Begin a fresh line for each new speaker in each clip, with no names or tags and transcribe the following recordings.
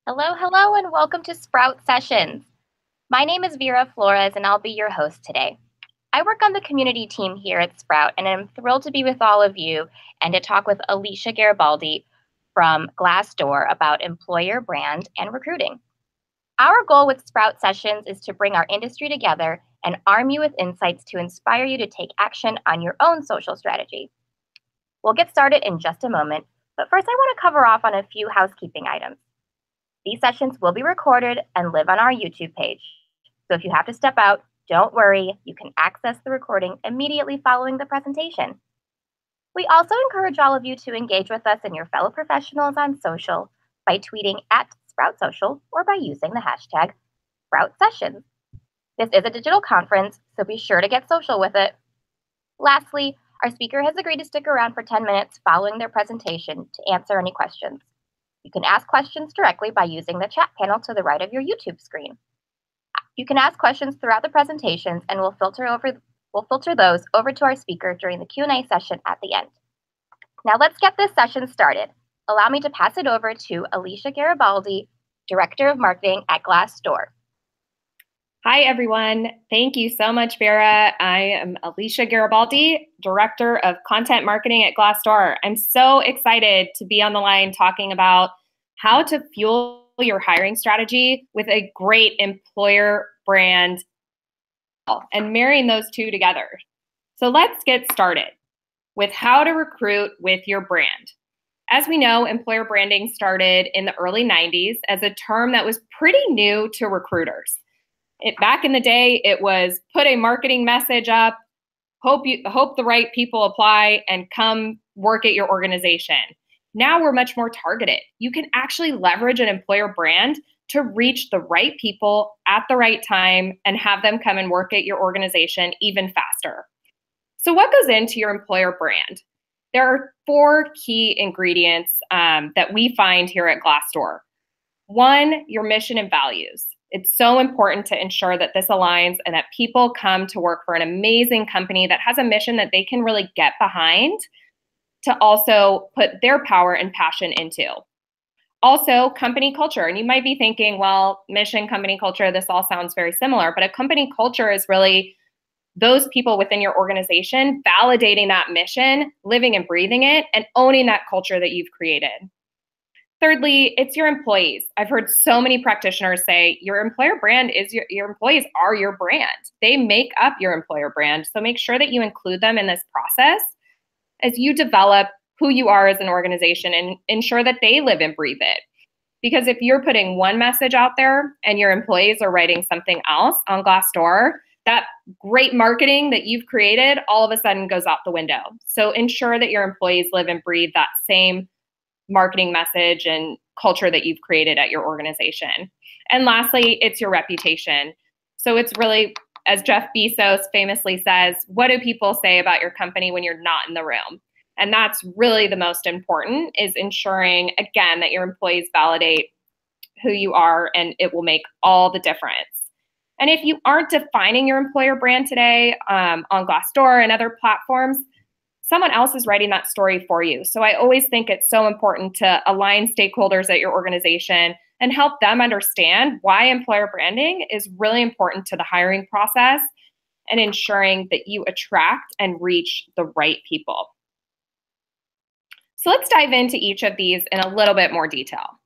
Hello, hello, and welcome to Sprout Sessions. My name is Vera Flores, and I'll be your host today. I work on the community team here at Sprout, and I'm thrilled to be with all of you and to talk with Alicia Garibaldi from Glassdoor about employer brand and recruiting. Our goal with Sprout Sessions is to bring our industry together and arm you with insights to inspire you to take action on your own social strategy. We'll get started in just a moment, but first I want to cover off on a few housekeeping items. These sessions will be recorded and live on our YouTube page. So if you have to step out, don't worry, you can access the recording immediately following the presentation. We also encourage all of you to engage with us and your fellow professionals on social by tweeting at Sprout Social or by using the hashtag Sprout Sessions. This is a digital conference, so be sure to get social with it. Lastly, our speaker has agreed to stick around for 10 minutes following their presentation to answer any questions. You can ask questions directly by using the chat panel to the right of your YouTube screen. You can ask questions throughout the presentations, and we'll filter those over to our speaker during the Q&A session at the end. Now let's get this session started. Allow me to pass it over to Alicia Garibaldi, Director of Marketing at Glassdoor.
Hi, everyone. Thank you so much, Vera. I am Alicia Garibaldi, Director of Content Marketing at Glassdoor. I'm so excited to be on the line talking about how to fuel your hiring strategy with a great employer brand and marrying those two together. So let's get started with how to recruit with your brand. As we know, employer branding started in the early 90s as a term that was pretty new to recruiters. Back in the day, it was put a marketing message up, hope the right people apply, and come work at your organization. Now we're much more targeted. You can actually leverage an employer brand to reach the right people at the right time and have them come and work at your organization even faster. So what goes into your employer brand? There are 4 key ingredients that we find here at Glassdoor. 1, your mission and values. It's so important to ensure that this aligns and that people come to work for an amazing company that has a mission that they can really get behind to also put their power and passion into. Also, company culture. And you might be thinking, well, mission, company culture, this all sounds very similar, but a company culture is really those people within your organization validating that mission, living and breathing it, and owning that culture that you've created. Thirdly, it's your employees. I've heard so many practitioners say your employer brand is your employees are your brand. They make up your employer brand. So make sure that you include them in this process as you develop who you are as an organization and ensure that they live and breathe it. Because if you're putting one message out there and your employees are writing something else on Glassdoor, that great marketing that you've created all of a sudden goes out the window. So ensure that your employees live and breathe that same marketing message and culture that you've created at your organization. And lastly, it's your reputation. So it's really, as Jeff Bezos famously says, what do people say about your company when you're not in the room? And that's really the most important, is ensuring, again, that your employees validate who you are, and it will make all the difference. And if you aren't defining your employer brand today on Glassdoor and other platforms, someone else is writing that story for you. So I always think it's so important to align stakeholders at your organization and help them understand why employer branding is really important to the hiring process and ensuring that you attract and reach the right people. So let's dive into each of these in a little bit more detail.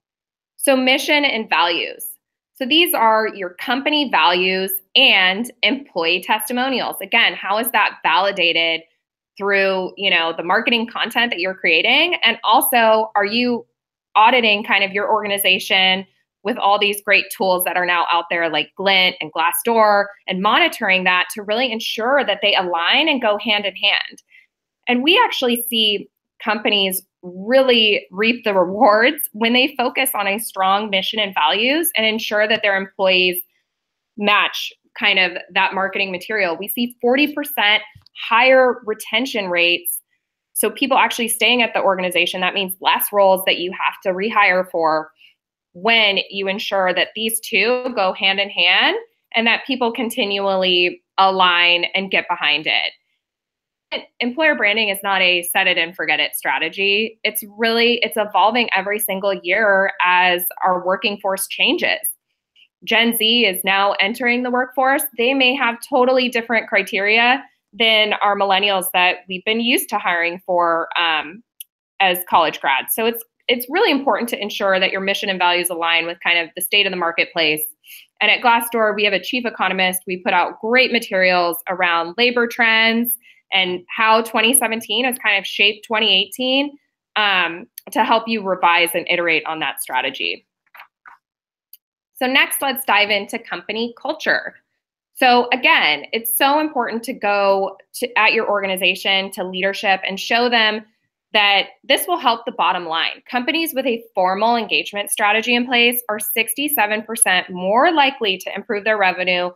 So mission and values. So these are your company values and employee testimonials. Again, how is that validated through, the marketing content that you're creating? And also, are you auditing kind of your organization with all these great tools that are now out there like Glint and Glassdoor, and monitoring that to really ensure that they align and go hand in hand? And we actually see companies really reap the rewards when they focus on a strong mission and values and ensure that their employees match kind of that marketing material. We see 40% higher retention rates. So people actually staying at the organization, that means less roles that you have to rehire for when you ensure that these two go hand in hand and that people continually align and get behind it. employer branding is not a set it and forget it strategy. It's evolving every single year as our working force changes. Gen Z is now entering the workforce. They may have totally different criteria than our millennials that we've been used to hiring for as college grads. So it's really important to ensure that your mission and values align with kind of the state of the marketplace. And at Glassdoor, we have a chief economist. We put out great materials around labor trends and how 2017 has kind of shaped 2018 to help you revise and iterate on that strategy. So next, let's dive into company culture. So again, it's so important to go at your organization to leadership and show them that this will help the bottom line. Companies with a formal engagement strategy in place are 67% more likely to improve their revenue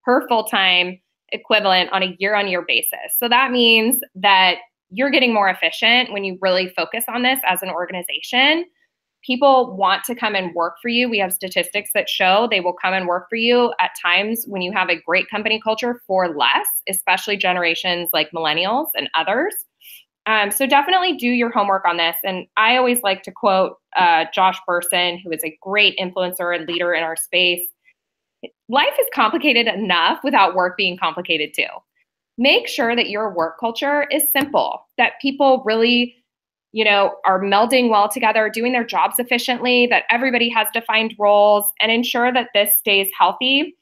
per full-time equivalent on a year-on-year basis. So that means that you're getting more efficient when you really focus on this as an organization. People want to come and work for you. We have statistics that show they will come and work for you at times when you have a great company culture for less, especially generations like millennials and others. So definitely do your homework on this. And I always like to quote Josh Bersin, who is a great influencer and leader in our space. Life is complicated enough without work being complicated too. Make sure that your work culture is simple, that people really are melding well together, doing their jobs efficiently, that everybody has defined roles, and ensure that this stays healthy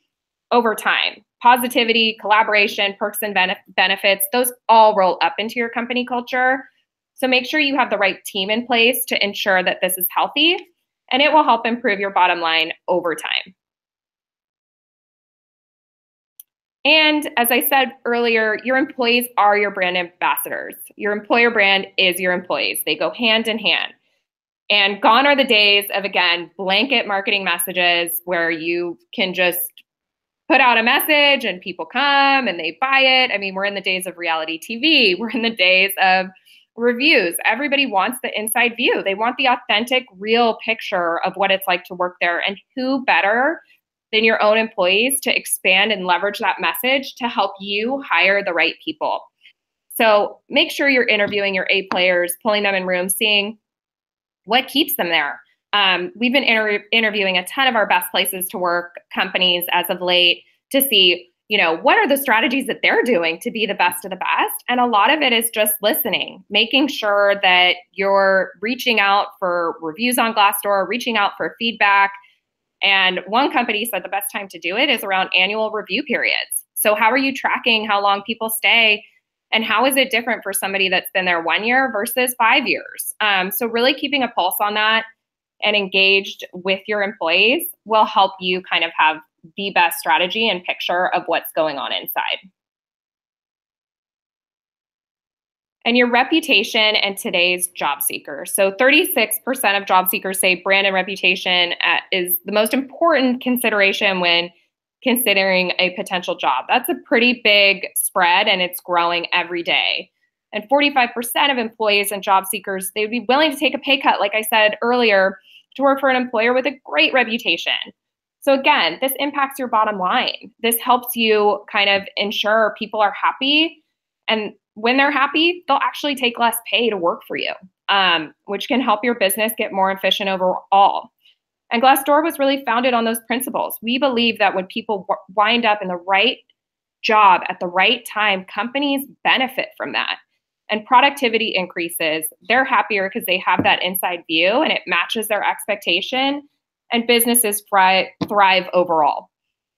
over time. Positivity, collaboration, perks and benefits, those all roll up into your company culture. So make sure you have the right team in place to ensure that this is healthy, and it will help improve your bottom line over time. And as I said earlier, your employees are your brand ambassadors. Your employer brand is your employees. They go hand in hand. And gone are the days of, again, blanket marketing messages where you can just put out a message and people come and they buy it. I mean, we're in the days of reality TV. We're in the days of reviews. Everybody wants the inside view. They want the authentic, real picture of what it's like to work there. And who better than your own employees to expand and leverage that message to help you hire the right people. So make sure you're interviewing your A players, pulling them in rooms, seeing what keeps them there. We've been interviewing a ton of our best places to work companies as of late to see, what are the strategies that they're doing to be the best of the best? And a lot of it is just listening, making sure that you're reaching out for reviews on Glassdoor, reaching out for feedback. And one company said the best time to do it is around annual review periods. So how are you tracking how long people stay? And how is it different for somebody that's been there 1 year versus 5 years? So really keeping a pulse on that and engaged with your employees will help you kind of have the best strategy and picture of what's going on inside. And your reputation and today's job seeker. So 36% of job seekers say brand and reputation is the most important consideration when considering a potential job. That's a pretty big spread, and it's growing every day. And 45% of employees and job seekers, they would be willing to take a pay cut, like I said earlier, to work for an employer with a great reputation. So again, this impacts your bottom line. This helps you kind of ensure people are happy, and when they're happy, they'll actually take less pay to work for you, which can help your business get more efficient overall. And Glassdoor was really founded on those principles. We believe that when people wind up in the right job at the right time, companies benefit from that. And productivity increases. They're happier because they have that inside view and it matches their expectation, and businesses thrive overall.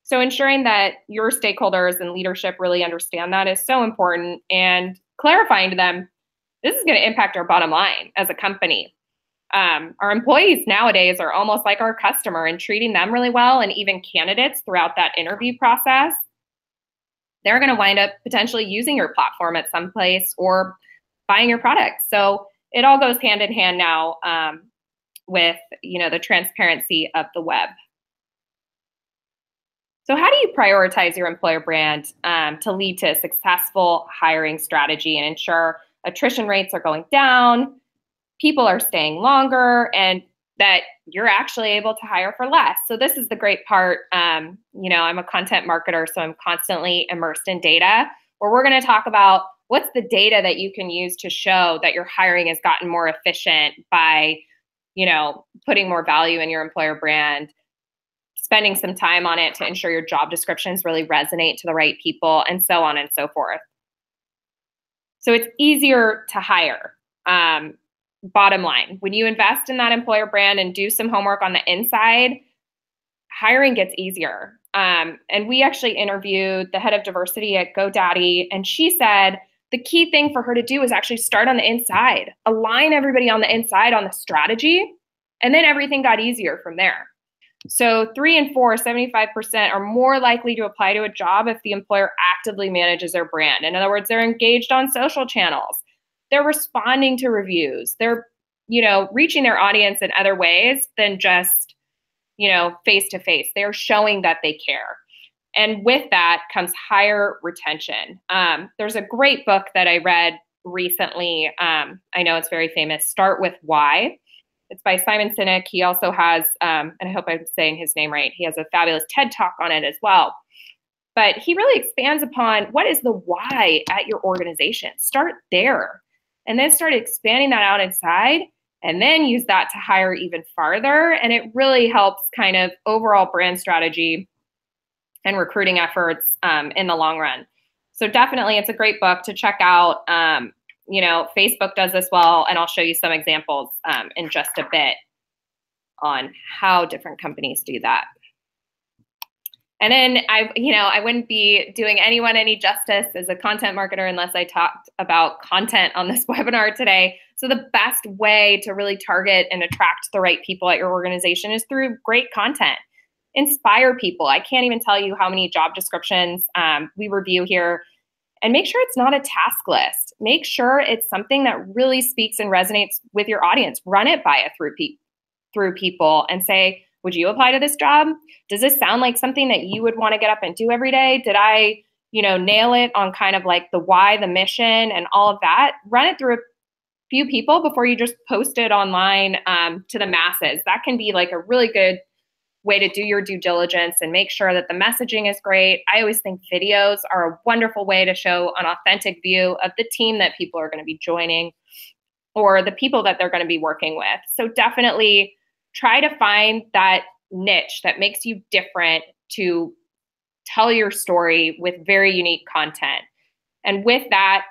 So ensuring that your stakeholders and leadership really understand that is so important, and clarifying to them, this is going to impact our bottom line as a company. Our employees nowadays are almost like our customer, and treating them really well, and even candidates throughout that interview process, they're going to wind up potentially using your platform at some place or buying your product. So it all goes hand in hand now with the transparency of the web. So how do you prioritize your employer brand to lead to a successful hiring strategy and ensure attrition rates are going down, people are staying longer, and that you're actually able to hire for less? So this is the great part. I'm a content marketer, so I'm constantly immersed in data, where we're going to talk about what's the data that you can use to show that your hiring has gotten more efficient by, putting more value in your employer brand, spending some time on it to ensure your job descriptions really resonate to the right people, and so on and so forth. So it's easier to hire. Bottom line, when you invest in that employer brand and do some homework on the inside, hiring gets easier. And we actually interviewed the head of diversity at GoDaddy, and she said the key thing for her to do is actually start on the inside, align everybody on the inside on the strategy, and then everything got easier from there. So 3 and 4, 75% are more likely to apply to a job if the employer actively manages their brand. In other words, they're engaged on social channels. They're responding to reviews. They're, reaching their audience in other ways than just, face to face. They're showing that they care. And with that comes higher retention. There's a great book that I read recently. I know it's very famous, Start With Why. It's by Simon Sinek. He also has, and I hope I'm saying his name right, he has a fabulous TED Talk on it as well. But he really expands upon what is the why at your organization. Start there, and then start expanding that out inside, and then use that to hire even farther. And it really helps kind of overall brand strategy and recruiting efforts in the long run. So definitely it's a great book to check out. Facebook does this well, and I'll show you some examples in just a bit on how different companies do that. And then I wouldn't be doing anyone any justice as a content marketer unless I talked about content on this webinar today. So the best way to really target and attract the right people at your organization is through great content. Inspire people. I can't even tell you how many job descriptions we review here. And make sure it's not a task list. Make sure it's something that really speaks and resonates with your audience. Run it by through people and say, would you apply to this job? Does this sound like something that you would want to get up and do every day? Did I, nail it on kind of like the why, the mission, and all of that? Run it through a few people before you just post it online to the masses. That can be like a really good way to do your due diligence and make sure that the messaging is great. I always think videos are a wonderful way to show an authentic view of the team that people are going to be joining or the people that they're going to be working with. So definitely try to find that niche that makes you different to tell your story with very unique content. And with that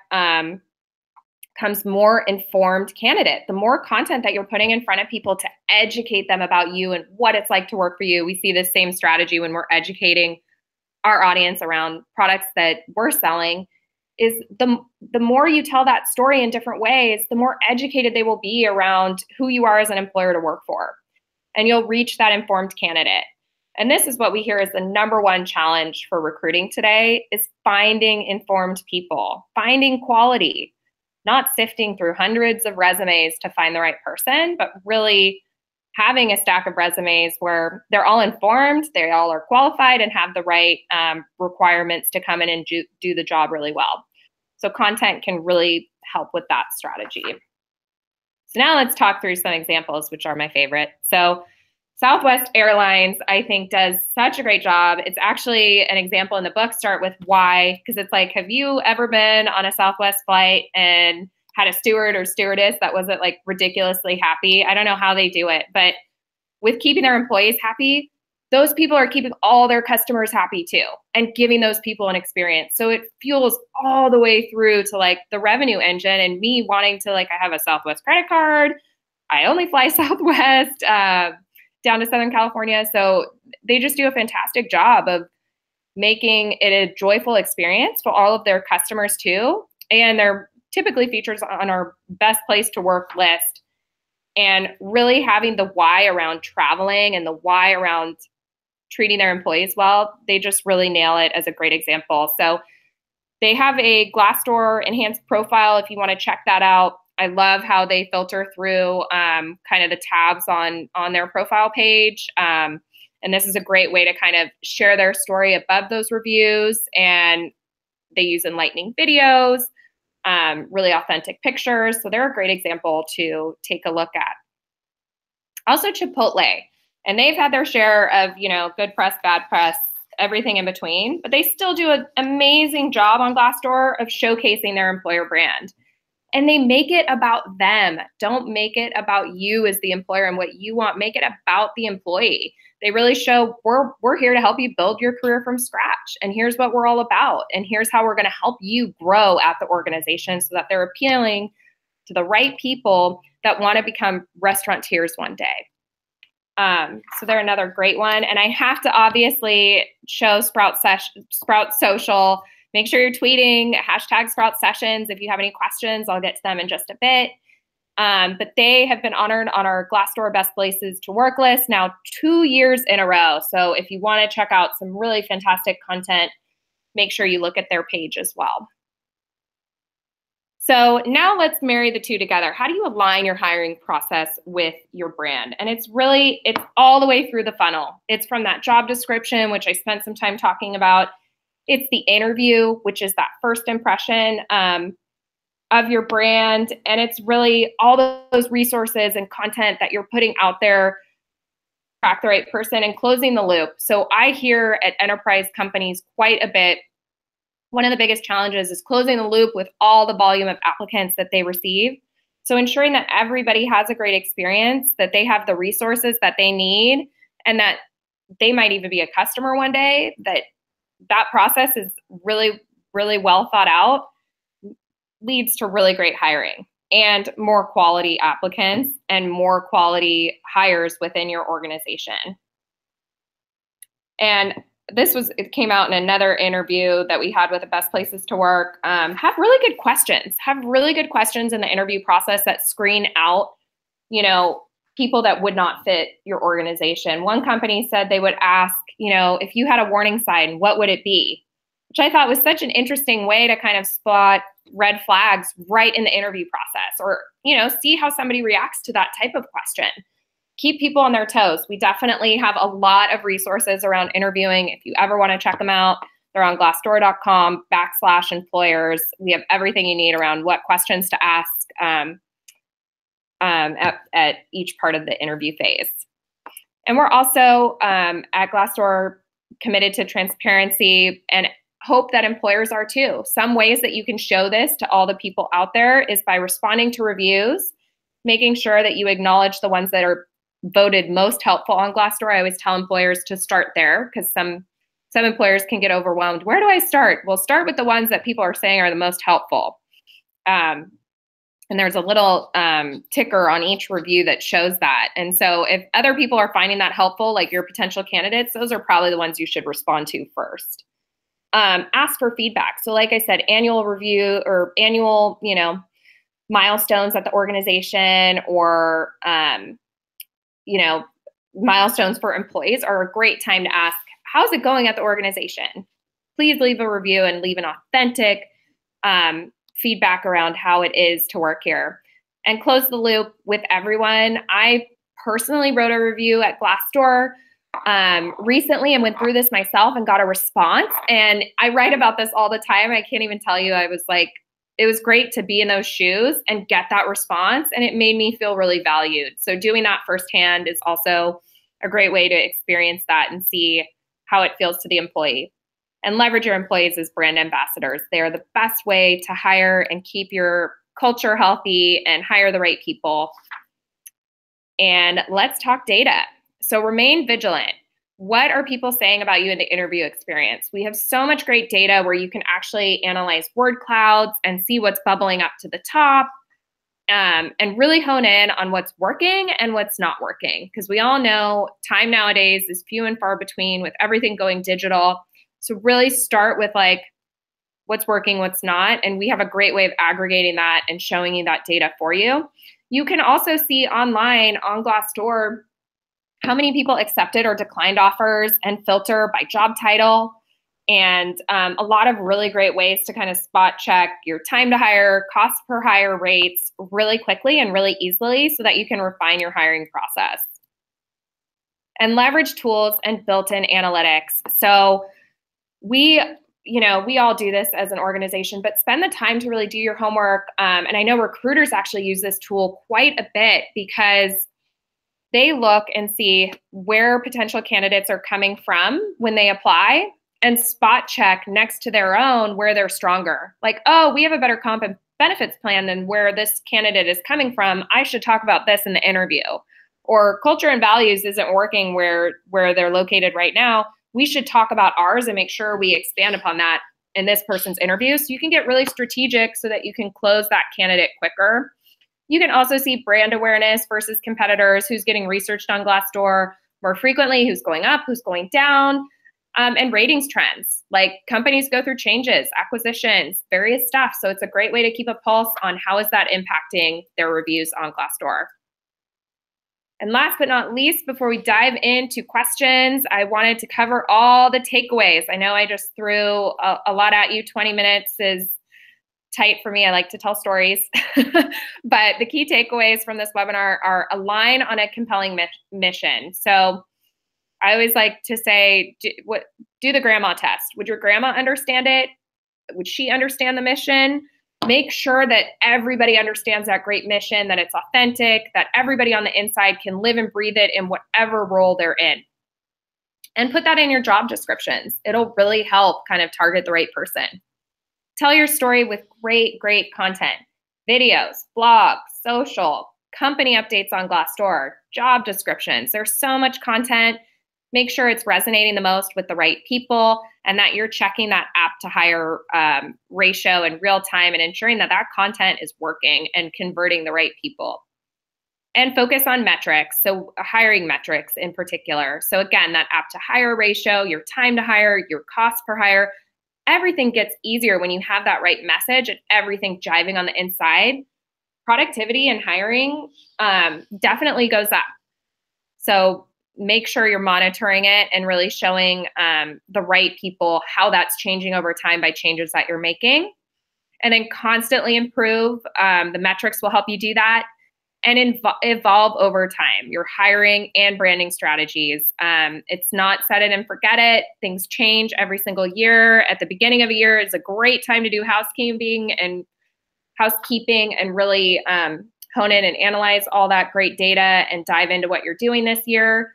comes more informed candidate. The more content that you're putting in front of people to educate them about you and what it's like to work for you. We see this same strategy when we're educating our audience around products that we're selling, is the more you tell that story in different ways, the more educated they will be around who you are as an employer to work for. And you'll reach that informed candidate. And this is what we hear is the number one challenge for recruiting today, is finding informed people, finding quality, not sifting through hundreds of resumes to find the right person, but really having a stack of resumes where they're all informed, they all are qualified, and have the right requirements to come in and do the job really well. So content can really help with that strategy. So now let's talk through some examples, which are my favorite. So Southwest Airlines, I think, does such a great job. It's actually an example in the book, Start With Why, because it's like, have you ever been on a Southwest flight and had a steward or stewardess that wasn't like ridiculously happy? I don't know how they do it, but with keeping their employees happy, those people are keeping all their customers happy too and giving those people an experience. So it fuels all the way through to like the revenue engine and me wanting to like, I have a Southwest credit card. I only fly Southwest down to Southern California. So they just do a fantastic job of making it a joyful experience for all of their customers too. And they're typically featured on our best place to work list. And really having the why around traveling and the why around treating their employees well, they just really nail it as a great example. So they have a Glassdoor enhanced profile if you want to check that out. I love how they filter through kind of the tabs on their profile page. And this is a great way to kind of share their story above those reviews. And they use enlightening videos, really authentic pictures. So they're a great example to take a look at. Also Chipotle. And they've had their share of, good press, bad press everything in between, but they still do an amazing job on Glassdoor of showcasing their employer brand. And they make it about them. Don't make it about you as the employer and what you want. Make it about the employee. They really show we're here to help you build your career from scratch. And here's what we're all about. And here's how we're going to help you grow at the organization so that they're appealing to the right people that want to become restaurateurs one day. So they're another great one. And I have to obviously show Sprout Social. Make sure you're tweeting hashtag Sprout Sessions. If you have any questions, I'll get to them in just a bit. But they have been honored on our Glassdoor Best Places to Work list now 2 years in a row. So if you want to check out some really fantastic content, make sure you look at their page as well. So now let's marry the two together. How do you align your hiring process with your brand? And it's all the way through the funnel. It's from that job description, which I spent some time talking about. It's the interview, which is that first impression of your brand. And it's really all those resources and content that you're putting out there, track the right person, and closing the loop. So I hear at enterprise companies quite a bit, one of the biggest challenges is closing the loop with all the volume of applicants that they receive. So ensuring that everybody has a great experience, that they have the resources that they need, and that they might even be a customer one day, that process is really, really well thought out, leads to really great hiring and more quality applicants and more quality hires within your organization. And it came out in another interview that we had with the Best Places to Work. Have really good questions. Have really good questions in the interview process that screen out, people that would not fit your organization. One company said they would ask, if you had a warning sign, what would it be? Which I thought was such an interesting way to kind of spot red flags right in the interview process, or, see how somebody reacts to that type of question. Keep people on their toes. We definitely have a lot of resources around interviewing. If you ever want to check them out, they're on glassdoor.com/employers. We have everything you need around what questions to ask at each part of the interview phase. And we're also at Glassdoor committed to transparency and hope that employers are too. Some ways that you can show this to all the people out there is by responding to reviews, making sure that you acknowledge the ones that are voted most helpful on Glassdoor. I always tell employers to start there because some employers can get overwhelmed. Where do I start? Well, start with the ones that people are saying are the most helpful. And there's a little ticker on each review that shows that. And so if other people are finding that helpful, like your potential candidates, those are probably the ones you should respond to first. Ask for feedback. So like I said, annual review or annual, milestones at the organization or, milestones for employees are a great time to ask, how's it going at the organization? Please leave a review and leave an authentic feedback around how it is to work here. And close the loop with everyone. I personally wrote a review at Glassdoor recently and went through this myself and got a response. And I write about this all the time. I can't even tell you, I was like, it was great to be in those shoes and get that response. And it made me feel really valued. So doing that firsthand is also a great way to experience that and see how it feels to the employee. And leverage your employees as brand ambassadors. They are the best way to hire and keep your culture healthy and hire the right people. And let's talk data. So remain vigilant. What are people saying about you in the interview experience? We have so much great data where you can actually analyze word clouds and see what's bubbling up to the top and really hone in on what's working and what's not working. Because we all know time nowadays is few and far between with everything going digital. So really start with like what's working, what's not. And we have a great way of aggregating that and showing you that data for you. You can also see online on Glassdoor how many people accepted or declined offers and filter by job title. And a lot of really great ways to kind of spot check your time to hire, cost per hire rates really quickly and really easily so that you can refine your hiring process. And leverage tools and built-in analytics. So we all do this as an organization, but spend the time to really do your homework. And I know recruiters actually use this tool quite a bit because they look and see where potential candidates are coming from when they apply and spot check next to their own where they're stronger. Like, oh, we have a better comp and benefits plan than where this candidate is coming from. I should talk about this in the interview. Or culture and values isn't working where they're located right now. We should talk about ours and make sure we expand upon that in this person's interview. So you can get really strategic so that you can close that candidate quicker. You can also see brand awareness versus competitors, who's getting researched on Glassdoor more frequently, who's going up, who's going down, and ratings trends. Like companies go through changes, acquisitions, various stuff. So it's a great way to keep a pulse on how is that impacting their reviews on Glassdoor. And last but not least, before we dive into questions, I wanted to cover all the takeaways. I know I just threw a lot at you. 20 minutes is tight for me. I like to tell stories. But the key takeaways from this webinar are align on a compelling mission. So I always like to say, do the grandma test. Would your grandma understand it? Would she understand the mission? Make sure that everybody understands that great mission, that it's authentic, that everybody on the inside can live and breathe it in whatever role they're in. And put that in your job descriptions. It'll really help kind of target the right person. Tell your story with great content. Videos, blogs, social, company updates on Glassdoor, job descriptions. There's so much content. Make sure it's resonating the most with the right people and that you're checking that apt to hire ratio in real time and ensuring that that content is working and converting the right people. And focus on metrics, so hiring metrics in particular. So again, that apt to hire ratio, your time to hire, your cost per hire, everything gets easier when you have that right message and everything jiving on the inside. Productivity and hiring definitely goes up. So make sure you're monitoring it and really showing the right people how that's changing over time by changes that you're making. And then constantly improve. The metrics will help you do that. And evolve over time, your hiring and branding strategies. It's not set it and forget it. Things change every single year. At the beginning of a year, it's a great time to do housekeeping and really hone in and analyze all that great data and dive into what you're doing this year.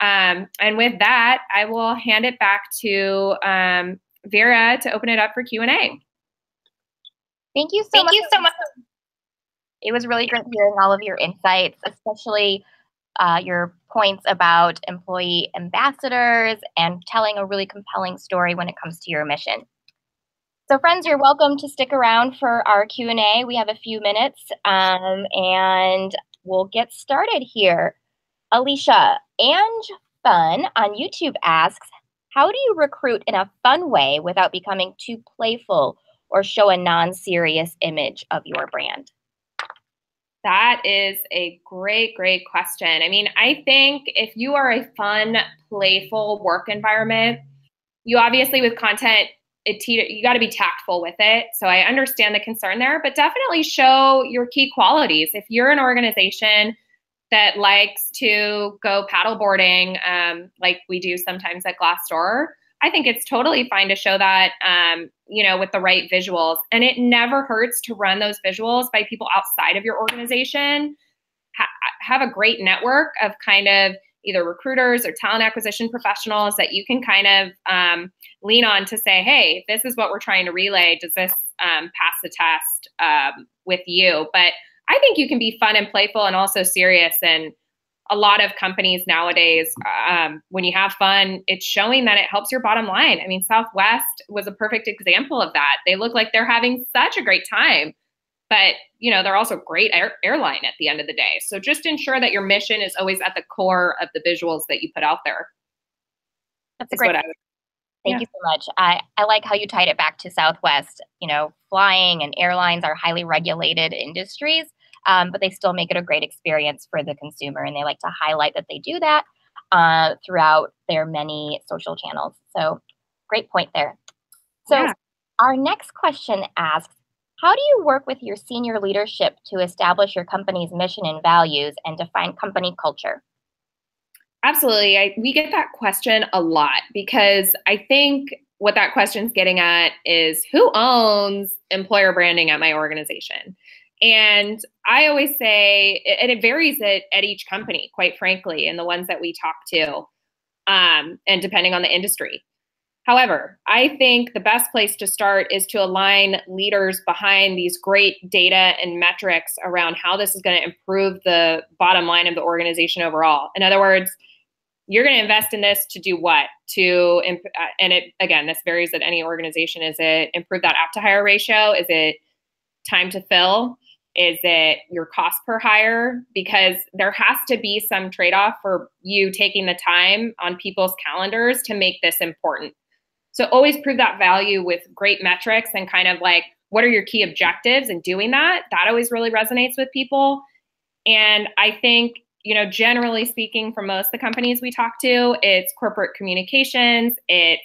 And with that, I will hand it back to Vera to open it up for Q&A.
Thank you so much. It was really great hearing all of your insights, especially your points about employee ambassadors and telling a really compelling story when it comes to your mission. So friends, you're welcome to stick around for our Q&A. We have a few minutes and we'll get started here. Alicia, Ange Fun on YouTube asks, how do you recruit in a fun way without becoming too playful or show a non-serious image of your brand?
That is a great question. I mean, I think if you are a fun, playful work environment, you obviously with content, you got to be tactful with it. So I understand the concern there, but definitely show your key qualities. If you're an organization that likes to go paddleboarding, like we do sometimes at Glassdoor, I think it's totally fine to show that, with the right visuals. And it never hurts to run those visuals by people outside of your organization. Have a great network of kind of either recruiters or talent acquisition professionals that you can kind of lean on to say, hey, this is what we're trying to relay. Does this pass the test with you? But I think you can be fun and playful and also serious. And a lot of companies nowadays, when you have fun, it's showing that it helps your bottom line. I mean, Southwest was a perfect example of that. They look like they're having such a great time, but they're also a great airline at the end of the day. So just ensure that your mission is always at the core of the visuals that you put out there.
That's a great. Thank you so much. I like how you tied it back to Southwest. Flying and airlines are highly regulated industries. But they still make it a great experience for the consumer. And they like to highlight that they do that throughout their many social channels. So great point there. So Our next question asks, how do you work with your senior leadership to establish your company's mission and values and define company culture?
Absolutely. We get that question a lot because I think what that question's getting at is who owns employer branding at my organization? And I always say, and it varies at each company, quite frankly, and the ones that we talk to, and depending on the industry. However, I think the best place to start is to align leaders behind these great data and metrics around how this is going to improve the bottom line of the organization overall. In other words, you're going to invest in this to do what? And it, again, this varies at any organization. Is it improve that app to hire ratio? Is it time to fill? Is it your cost per hire? Because there has to be some trade-off for you taking the time on people's calendars to make this important. So always prove that value with great metrics and kind of like, what are your key objectives and doing that? That always really resonates with people. And I think, generally speaking, for most of the companies we talk to, it's corporate communications, it's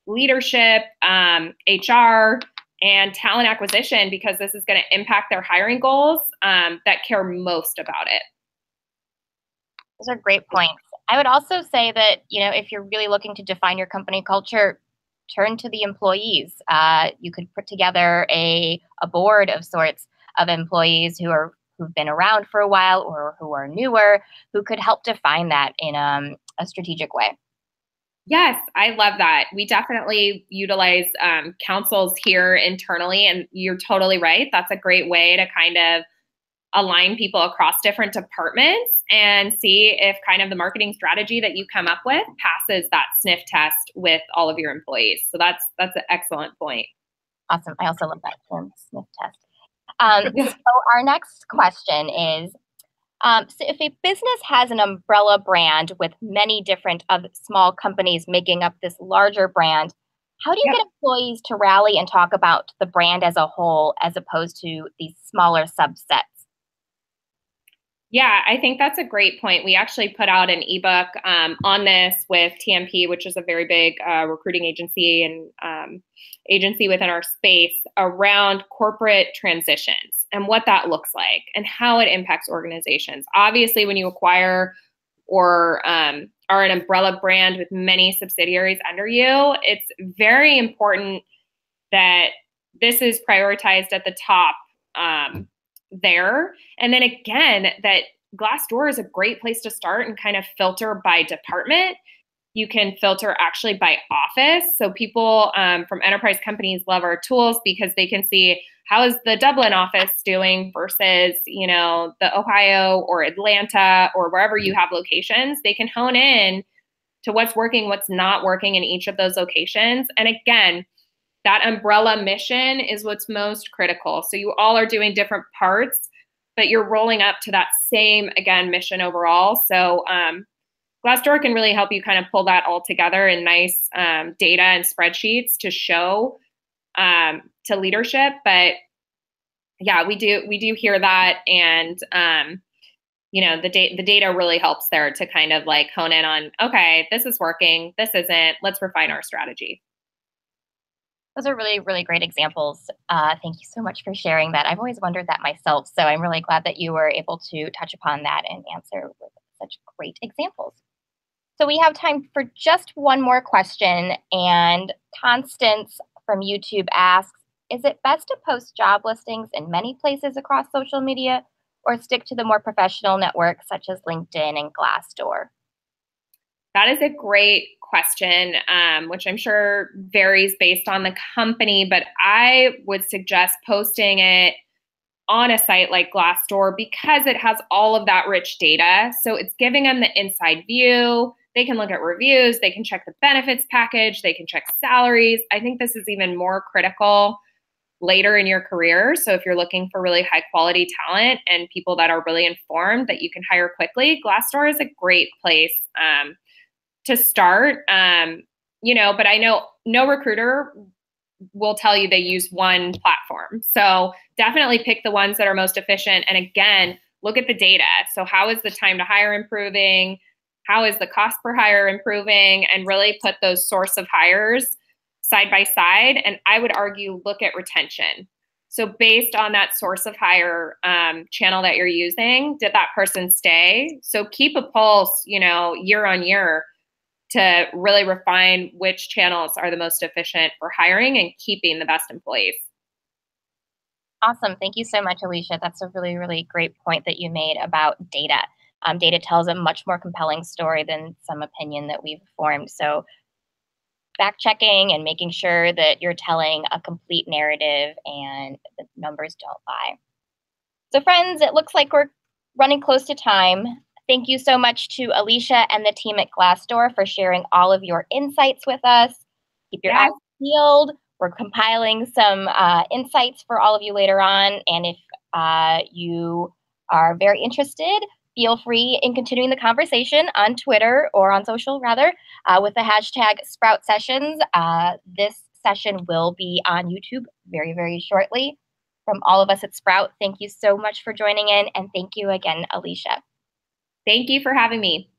leadership, HR, and talent acquisition, because this is going to impact their hiring goals, that care most about it.
Those are great points. I would also say that, if you're really looking to define your company culture, turn to the employees. You could put together a board of sorts of employees who've been around for a while or who are newer, who could help define that in a strategic way.
Yes, I love that. We definitely utilize councils here internally, and you're totally right. That's a great way to kind of align people across different departments and see if kind of the marketing strategy that you come up with passes that sniff test with all of your employees. So that's an excellent point.
Awesome. I also love that term, sniff test. So our next question is, so if a business has an umbrella brand with many different small companies making up this larger brand, how do you get employees to rally and talk about the brand as a whole as opposed to these smaller subsets?
Yeah, I think that's a great point. We actually put out an ebook on this with TMP, which is a very big recruiting agency and agency within our space, around corporate transitions and what that looks like and how it impacts organizations. Obviously, when you acquire or are an umbrella brand with many subsidiaries under you, it's very important that this is prioritized at the top there. And then again, that Glassdoor is a great place to start and kind of filter by department. You can filter actually by office. So people from enterprise companies love our tools because they can see how is the Dublin office doing versus, the Ohio or Atlanta or wherever you have locations. They can hone in to what's working, what's not working in each of those locations. And again, that umbrella mission is what's most critical. So you all are doing different parts, but you're rolling up to that same, again, mission overall. So Glassdoor can really help you kind of pull that all together in nice data and spreadsheets to show to leadership. But yeah, we do hear that. And, the data really helps there to kind of like hone in on, okay, this is working, this isn't, let's refine our strategy.
Those are really, really great examples. Thank you so much for sharing that. I've always wondered that myself, so I'm really glad that you were able to touch upon that and answer with such great examples. So we have time for just one more question, and Constance from YouTube asks, is it best to post job listings in many places across social media or stick to the more professional networks such as LinkedIn and Glassdoor?
That is a great question, which I'm sure varies based on the company, but I would suggest posting it on a site like Glassdoor because it has all of that rich data. So it's giving them the inside view. They can look at reviews. They can check the benefits package. They can check salaries. I think this is even more critical later in your career. So if you're looking for really high quality talent and people that are really informed that you can hire quickly, Glassdoor is a great place to start, but I know no recruiter will tell you they use one platform. So definitely pick the ones that are most efficient. And again, look at the data. So how is the time to hire improving? How is the cost per hire improving? And really put those source of hires side by side. And I would argue, look at retention. So based on that source of hire channel that you're using, did that person stay? So keep a pulse, year on year, to really refine which channels are the most efficient for hiring and keeping the best employees.
Awesome. Thank you so much, Alicia. That's a really, really great point that you made about data. Data tells a much more compelling story than some opinion that we've formed. So fact checking and making sure that you're telling a complete narrative and the numbers don't lie. So friends, it looks like we're running close to time. Thank you so much to Alicia and the team at Glassdoor for sharing all of your insights with us. Keep your eyes peeled. We're compiling some insights for all of you later on. And if you are very interested, feel free in continuing the conversation on Twitter or on social rather with the hashtag Sprout Sessions. This session will be on YouTube very, very shortly. From all of us at Sprout, thank you so much for joining in, and thank you again, Alicia.
Thank you for having me.